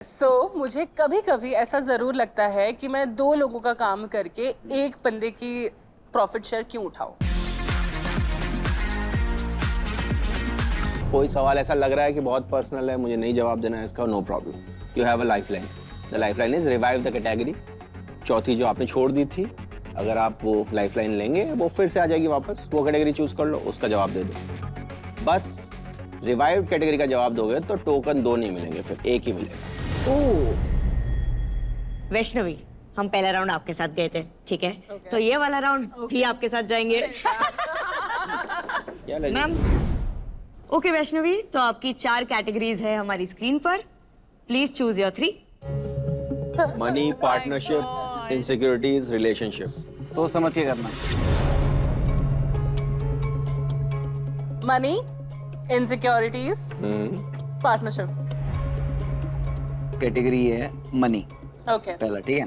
मुझे कभी कभी ऐसा ज़रूर लगता है कि मैं दो लोगों का काम करके एक बंदे की प्रॉफिट शेयर क्यों उठाऊं। कोई सवाल ऐसा लग रहा है कि बहुत पर्सनल है, मुझे नहीं जवाब देना है इसका, no problem. You have a life line. The life line is revive the category. चौथी जो आपने छोड़ दी थी, अगर आप वो लाइफ लाइन लेंगे वो फिर से आ जाएगी वापस। वो कैटेगरी चूज कर लो, उसका जवाब दे दो। बस रिवाइव कैटेगरी का जवाब दोगे तो टोकन दो नहीं मिलेंगे, फिर एक ही मिलेगा। वैष्णवी, हम पहला राउंड आपके साथ गए थे, ठीक है? तो ये वाला राउंड भी आपके साथ जाएंगे। क्या लगी? मैम, ओके वैष्णवी, तो आपकी 4 कैटेगरीज है हमारी स्क्रीन पर। Please choose your 3। Money, partnership, insecurities, relationship. सोच समझ के करना। Money, insecurities, partnership. कैटेगरी है मनी ओके। पहला, ठीक है?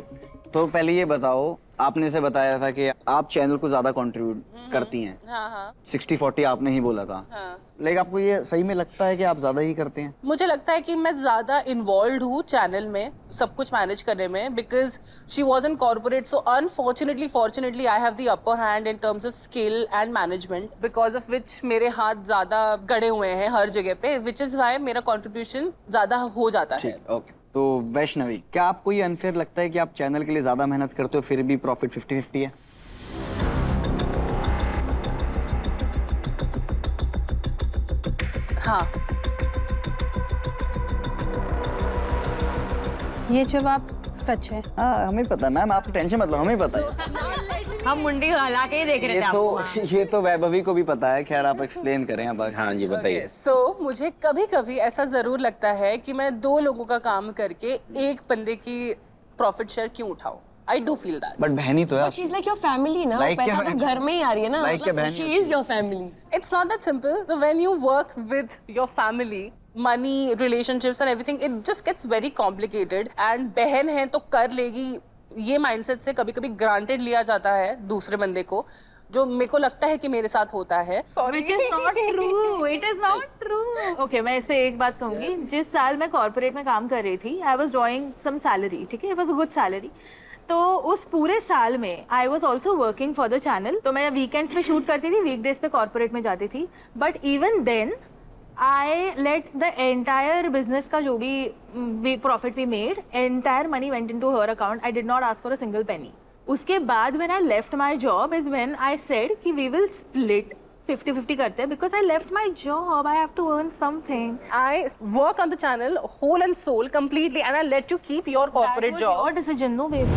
तो पहले ये बताओ, आपने से बताया था कि आप चैनल को ज्यादा कंट्रीब्यूट करती हैं। हाँ हाँ 60-40 आपने ही बोला था। हाँ। लेकिन आपको ये सही में लगता है कि आप ज्यादा ही करते हैं? मुझे लगता है कि मैं ज़्यादा इन्वॉल्व हूँ चैनल में, सब कुछ मैनेज करने में, because she was in corporate, so unfortunately fortunately I have the upper hand in terms of skill and management, because of which मेरे हाथ ज़्यादा गड़े हुए हैं हर जगह पे, विच इज़ वाई मेरा कॉन्ट्रीब्यूशन ज़्यादा हो जाता है। ठीक, ओके। तो वैष्णवी, क्या आपको ये अनफेयर लगता है कि आप चैनल के लिए ज्यादा मेहनत करते हो फिर भी प्रॉफिट 50-50 है? हाँ। ये जवाब सच है। हाँ, हमें पता है मैम, आप टेंशन मत लो, हमें पता है। हम मुंडी हिला के ही देख रहे थे आपको। ये तो वैभवी को भी पता है। खैर, आप एक्सप्लेन करें अब। हाँ जी, बताइए। मुझे कभी कभी ऐसा ज़रूर लगता है कि मैं दो लोगों का काम करके एक बंदे की प्रॉफिट शेयर क्यों उठाऊं। I do feel that. But बहनी तो है। She's like your family ना, Like पैसा क्या तो घर में ही आ रही है ना। Like क्या बहन? She is your family. It's not that simple. So when you work with your family, money, relationships and everything, it just gets very complicated. And बहन है तो कर लेगी, ये mindset से कभी-कभी granted लिया जाता है दूसरे बंदे को, जो मेरे को लगता है कि मेरे साथ होता है। Which is not true. It is not true. Okay, मैं इस पे एक बात कहूँगी। जिस साल मैं कॉर्पोरेट में काम कर रही थी, I was drawing some salary, ठीक है? It was a good salary. तो उस पूरे साल में I was also working for the channel. तो मैं वीकेंड्स पे शूट करती थी, वीकडेज पे कॉर्पोरेट में जाती थी। But even then I let the entire business का जो भी profit we made, entire money went in to her account. I did not ask for a single penny. उसके बाद when I left my job is when I said कि we will split 50-50 करते हैं, because I left my job, I have to earn something. I work on the channel whole and soul completely and I let you keep your corporate That was job. your decision, no babe.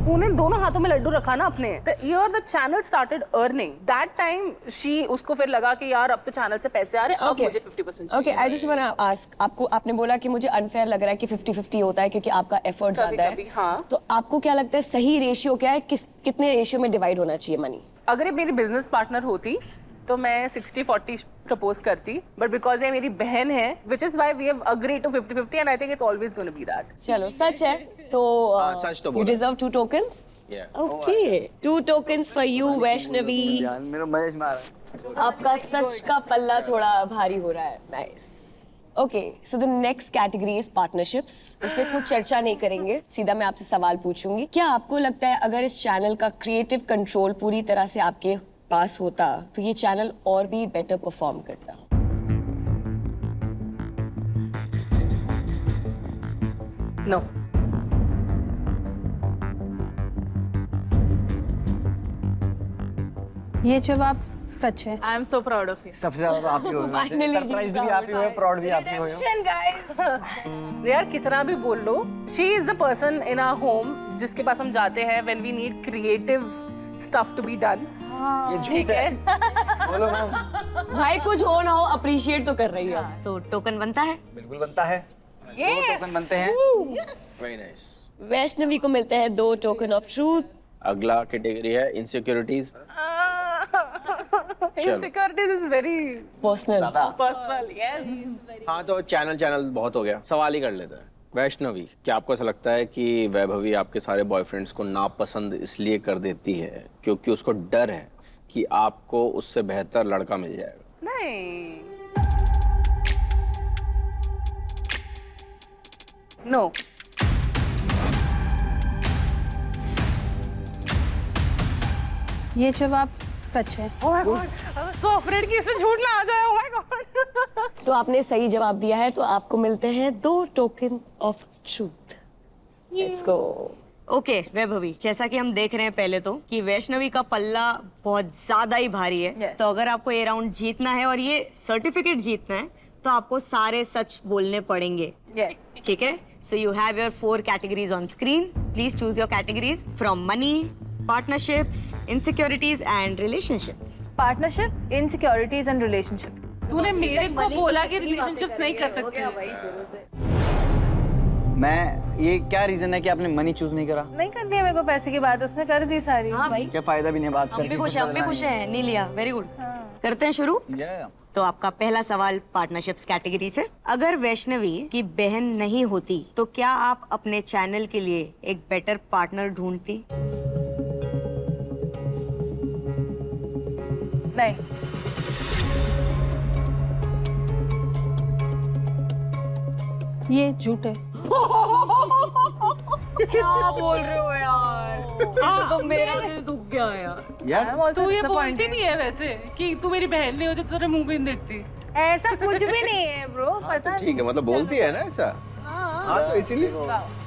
तूने दोनों हाथों में लड्डू रखा ना अपने। The year the channel started earning, that time she उसको फिर लगा कि यार अब तो चैनल से पैसे आ रहे हैं, अब मुझे 50% चाहिए। Okay, I just wanna ask, आपको आपने बोला कि मुझे अनफेयर लग रहा है कि 50-50 होता है क्योंकि आपका एफर्ट ज्यादा है। कभी-कभी, हाँ। तो आपको क्या लगता है सही रेशियो क्या है? कितने रेशियो में डिवाइड होना चाहिए मनी? अगर ये मेरी बिजनेस पार्टनर होती तो मैं 60-40 प्रपोज करती, बट बिकॉज ये मेरी बहन है, which is why we have agreed to 50-50 and I think it's always gonna be that. चलो, सच है तो सच तो यू बोला। Deserve 2 tokens. Yeah. Okay, 2 tokens for you, Vaishnavi. यार, मेरा मजेश में आ रहा है। आपका सच का पल्ला थोड़ा भारी हो रहा है। Nice. Okay, so the next category is partnerships. उसमें कुछ चर्चा नहीं करेंगे, सीधा मैं आपसे सवाल पूछूंगी। क्या आपको लगता है अगर इस चैनल का क्रिएटिव कंट्रोल पूरी तरह से आपके पास होता तो ये चैनल और भी बेटर परफॉर्म करता? नो। ये जवाब सच है। I am so proud of you. सबसे ज्यादा तो आप ही हो। Finally, सरप्राइज भी आप ही हो, प्राउड भी आप ही हो। यार कितना भी बोल लो, she is the person in our home जिसके पास हम जाते हैं when we need creative stuff to be done. ये झूठ ठीक है। है। बोलो मैम। भाई कुछ हो ना हो अप्रिशिएट तो कर रही है। सो टोकन बनता है। बिल्कुल बनता है। Yes. 2 टोकन बनते हैं। Very nice. वैष्णवी को मिलते हैं 2 टोकन ऑफ ट्रूथ। अगला कैटेगरी है insecurities. Insecurities is very personal. personal. Yes. हाँ, तो चैनल बहुत हो गया, सवाल ही कर लेते हैं। वैष्णवी, क्या आपको ऐसा लगता है कि वैभवी आपके सारे बॉयफ्रेंड्स को नापसंद इसलिए कर देती है क्योंकि उसको डर है कि आपको उससे बेहतर लड़का मिल जाएगा? नहीं। नो ये जवाब सच है। Oh my God, I was so afraid कि इसमें झूठ ना आ जाए। Oh my God. तो आपने सही जवाब दिया है, तो आपको मिलते हैं 2 token of truth. Let's go. Okay Vaibhavi, जैसा कि हम देख रहे हैं पहले तो कि वैष्णवी का पल्ला बहुत ज्यादा ही भारी है। Yes. तो अगर आपको ये राउंड जीतना है और ये सर्टिफिकेट जीतना है तो आपको सारे सच बोलने पड़ेंगे। यस ठीक है, so you have your 4 categories on screen. Please choose your categories from money, partnerships, insecurities and relationships. Partnership, insecurities and relationship. तूने मेरे को बोला कि रिलेशनशिप्स नहीं कर सकते। मैं ये क्या रीजन है कि आपने मनी चूज नहीं करा? नहीं करनी है मेरे को पैसे की बात, उसने कर दी सारी। हाँ भाई, क्या फायदा भी नहीं बात हम भी करने खुश हैं, हम भी खुश हैं। नहीं लिया, वेरी गुड। करते हैं शुरू। Yeah. तो आपका पहला सवाल पार्टनरशिप्स कैटेगरी से। अगर वैष्णवी की बहन नहीं होती तो क्या आप अपने चैनल के लिए एक बेटर पार्टनर ढूंढती? नहीं। ये झूठ है। क्या बोल रहे हो यार? इससे तो मेरा दिल दुख गया यार। यार I'm also तू ये disappointed. बोलती नहीं है वैसे कि तू मेरी बहन नहीं होती तो तेरे मुंह भी नहीं देखती। ऐसा कुछ भी नहीं है ब्रो, पता ठीक है, मतलब बोलती है ना ऐसा। हाँ तो इसीलिए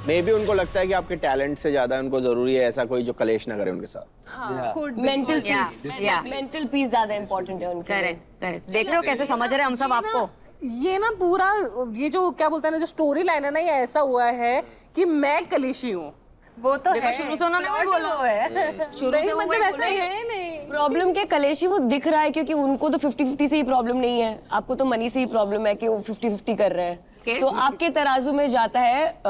मे भी उनको लगता है कि आपके टैलेंट से ज्यादा उनको जरूरी है ऐसा कोई जो कलेश ना करे उनके साथ। मेंटल पीस, मेंटल पीस ज्यादा इंपॉर्टेंट है उनके। Correct correct. देख रहे हो कैसे समझ रहे हैं हम सब आपको? ये ना पूरा ये जो क्या बोलते हैं ना, जो स्टोरी लाइन है ना, ये ऐसा हुआ है कि मैं कलेशी हूँ। वो तो है। शुरू से उन्होंने वही बोला है। शुरू से वो मतलब वही ऐसा बोला। है नहीं। प्रॉब्लम के कलेशी वो दिख रहा है क्योंकि उनको तो 50-50 से ही प्रॉब्लम नहीं है, आपको तो मनी से ही प्रॉब्लम है कि वो 50-50 कर रहे हैं। तो आपके तराजू में जाता है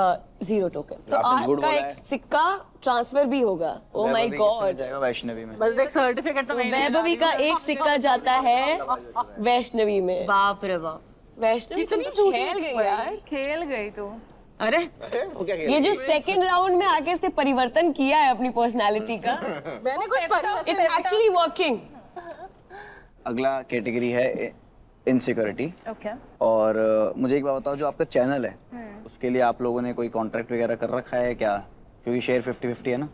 0 टोकन। तो आपने झूठ आपका बोला एक है। सिक्का ट्रांसफर भी होगा। Oh my God. जाएगा वैष्णवी में। मतलब एक सर्टिफिकेट तो मैं वैभवी का एक सिक्का जाता है वैष्णवी में। बाप रे बाप, वैष्णवी कितनी तुम तो झूठी खेल गई यार। खेल गई तू। अरे वो क्या ये जो सेकंड राउंड में आके इसने परिवर्तन किया है अपनी पर्सनालिटी का, मैंने कुछ परिवर्तन इट्स एक्चुअली वर्किंग। अगला कैटेगरी है इनसिक्योरिटी। ओके। और मुझे एक बात बताओ, जो आपका चैनल है उसके लिए आप लोगों ने कोई कॉन्ट्रैक्ट वगैरह कर रखा है क्या? क्योंकि शेयर 50-50 है ना।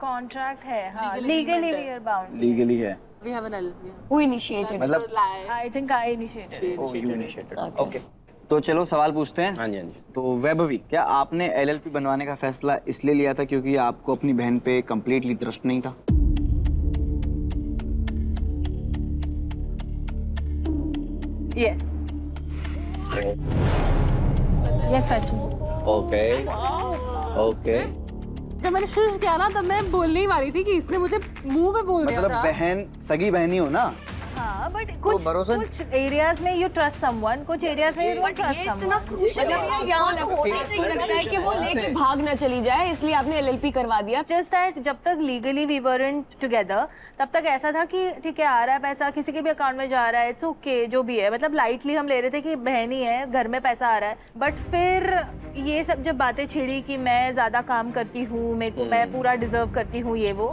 कॉन्ट्रैक्ट है, हाँ, legally we are bound. Legally है। We have an LLP. Who initiated? मतलब I think I initiated. Oh you initiated. Okay, तो चलो सवाल पूछते हैं। हाँ जी हाँ जी। तो वैभवी, क्या आपने एलएलपी बनवाने का फैसला इसलिए लिया था क्योंकि आपको अपनी बहन पे कंप्लीटली ट्रस्ट नहीं था? यस। ये सच है। Okay okay. जब मैंने शुरू किया ना तब मैं बोलने ही वाली थी कि इसने मुझे मुंह पे बोल दिया मतलब था। बहन, सगी बहनी हो ना। हाँ, बट कुछ भरोसा- कुछ एरियाज में यू ट्रस्ट समवन, कुछ एरियाज में यू डोंट ट्रस्ट इतना समवन। क्रूशियल है, यहाँ होना चाहिए लगता है कि वो लेके भाग ना चली जाए, इसलिए आपने एलएलपी करवा दिया। जस्ट दैट जब तक लीगली वी वरंट टुगेदर तब तक ऐसा था कि ठीक है आ रहा है पैसा, किसी के भी अकाउंट में जा रहा है, इट्स ओके जो भी है, मतलब लाइटली हम ले रहे थे कि बहन ही है, घर में पैसा आ रहा है। बट फिर ये सब जब बातें छिड़ी कि मैं ज्यादा काम करती हूँ, मेरे को मैं पूरा डिजर्व करती हूँ ये वो,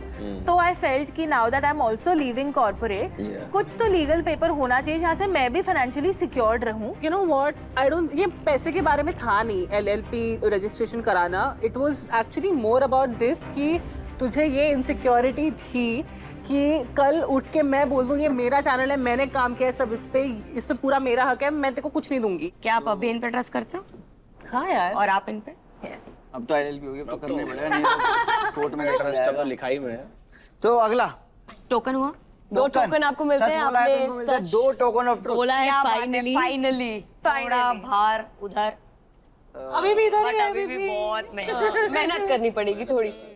तो आई फेल्ट कि now that I am also leaving corporate, कुछ तो लीगल पेपर होना चाहिए जहाँ से मैं भी फाइनेंशियली सिक्योर्ड रहूँ। You know what? I don't. ये पैसे के बारे में था नहीं LLP रजिस्ट्रेशन कराना. It was actually more about this कि तुझे ये इनसिक्योरिटी थी कि कल उठ के मैं बोल दूँ ये मेरा चैनल है, मैंने काम किया है, सब इस पे पूरा मेरा हक है, मैं तेरे को कुछ नहीं दूंगी. क्या आप अभी इन पे ट्रस्ट करते हो? हाँ यार. और आप इन पे? यस। अब तो एलएलपी हो गई, अब तो करने पड़ेगा, नहीं तो कोर्ट में लेटर ट्रस्ट जाएगा। तो लिखाई में है। तो अगला टोकन हुआ? 2 टोकन आपको मिलते सच हैं। बोला है तो आपने इनको मिलते हैं सच 2 टोकन ऑफ ट्रूथ। बोला है फाइनली। Finally. थोड़ा भार उधर, अभी भी इधर ही बट है, अभी भी बहुत मेहनत करनी पड़ेगी थोड़ी सी।